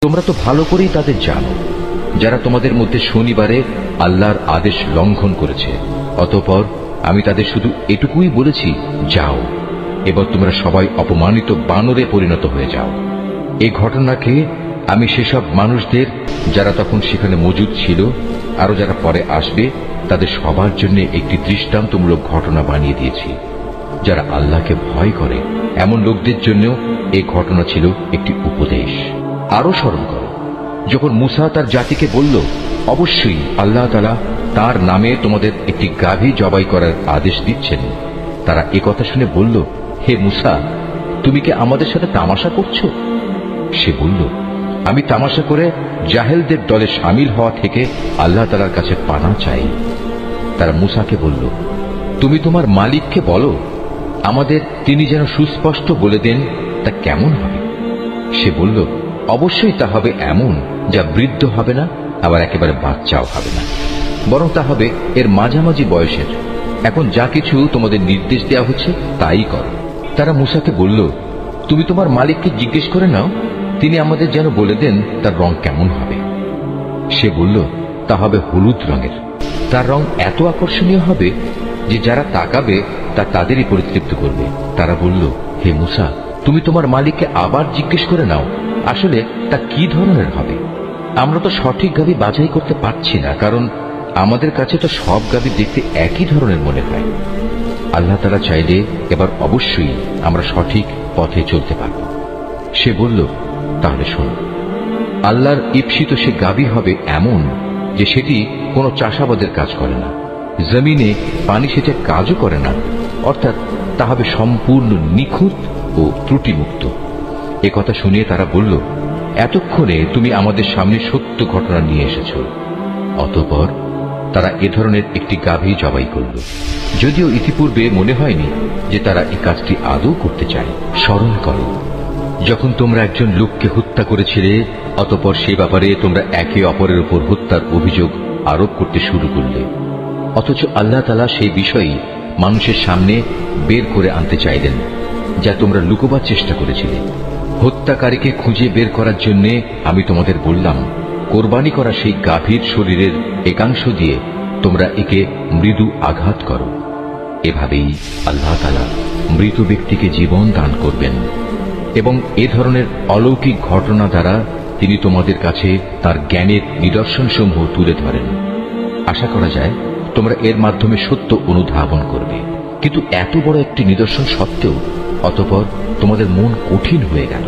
তোমরা তো ভালো করেই তাদের জানো যারা তোমাদের মধ্যে শনিবারে আল্লাহর আদেশ লঙ্ঘন করেছে। অতঃপর আমি তাদের শুধু এটুকুই বলেছি, যাও, এবার তোমরা সবাই অপমানিত বানরে পরিণত হয়ে যাও। এই ঘটনাকে আমি সেসব মানুষদের যারা তখন সেখানে মজুদ ছিল, আরো যারা পরে আসবে, তাদের সবার জন্য একটি দৃষ্টান্তমূলক ঘটনা বানিয়ে দিয়েছি। যারা আল্লাহকে ভয় করে এমন লোকদের জন্য এই ঘটনা ছিল একটি উপদেশ। আরো স্মরণ করো যখন মূসা তার জাতিকে বলল, অবশ্যই আল্লাহ তাআলা তার নামে তোমাদের একটি গাভী জবাই করার আদেশ দিচ্ছেন। তারা একথা শুনে বলল, হে মূসা, তুমি কি আমাদের সাথে তামাশা করছো? সে বলল, আমি তামাশা করে জাহেলদের দলে শামিল হওয়া থেকে আল্লাহ তাআলার কাছে পানা চাই। তারা মূসাকে বলল, তুমি তোমার মালিককে বলো আমাদের তিনি যেন সুস্পষ্ট বলে দেন তা কেমন হবে। সে বলল, অবশ্যই তা হবে এমন যা বৃদ্ধ হবে না, আবার একেবারে বাচ্চাও হবে না, বরং তা হবে এর মাঝামাঝি বয়সের। এখন যা কিছু তোমাদের নির্দেশ দেওয়া হচ্ছে তাই করো। তারা মূসাকে বলল, তুমি তোমার মালিককে জিজ্ঞেস করে নাও, তিনি আমাদের যেন বলে দেন তার রং কেমন হবে। সে বলল, তা হবে হলুদ রঙের। তার রং এত আকর্ষণীয় হবে যে যারা তাকাবে তা তাদেরই পরিতৃপ্ত করবে। তারা বলল, হে মূসা, তুমি তোমার মালিককে আবার জিজ্ঞেস করে নাও, আসলে তা কি ধরনের হবে। আমরা তো সঠিক গাভী বাছাই করতে পারছি না, কারণ আমাদের কাছে তো সব গাভী দেখতে একই ধরনের মনে হয়। আল্লাহ তাআলা চাইলে এবার অবশ্যই আমরা সঠিক পথে চলতে পারব। সে বলল, তাহলে শোনো, আল্লাহর ঈপ্সিত সে গাভী হবে এমন যে সেটি কোনো চাষাবাদের কাজ করে না, জমিনে পানি সেচের কাজও করে না, অর্থাৎ তা হবে সম্পূর্ণ নিখুঁত ও ত্রুটিমুক্ত। একথা শুনিয়ে তারা বলল, এতক্ষণে তুমি আমাদের সামনে সত্য ঘটনা নিয়ে এসেছ। অতঃপর তারা এ ধরনের একটি গাভী জবাই করল, যদিও ইতিপূর্বে মনে হয়নি যে তারা এই কাজটি আদৌ করতে চায়। স্মরণ করো যখন তোমরা একজন লোককে হত্যা করেছিলে, অতঃপর সে ব্যাপারে তোমরা একে অপরের উপর হত্যার অভিযোগ আরোপ করতে শুরু করলে, অথচ আল্লাহ তাআলা সেই বিষয়ই মানুষের সামনে বের করে আনতে চাইলেন যা তোমরা লুকোবার চেষ্টা করেছিলে। হত্যাকারীকে খুঁজে বের করার জন্য আমি তোমাদের বললাম, কোরবানি করা সেই গাভীর শরীরের একাংশ দিয়ে তোমরা একে মৃদু আঘাত করো। এভাবেই আল্লাহ তাআলা মৃত ব্যক্তিকে জীবন দান করবেন এবং এ ধরনের অলৌকিক ঘটনা দ্বারা তিনি তোমাদের কাছে তার জ্ঞানের নিদর্শনসমূহ তুলে ধরেন। আশা করা যায় তোমরা এর মাধ্যমে সত্য অনুধাবন করবে। কিন্তু এত বড় একটি নিদর্শন সত্ত্বেও অতঃপর তোমাদের মন কঠিন হয়ে গেল।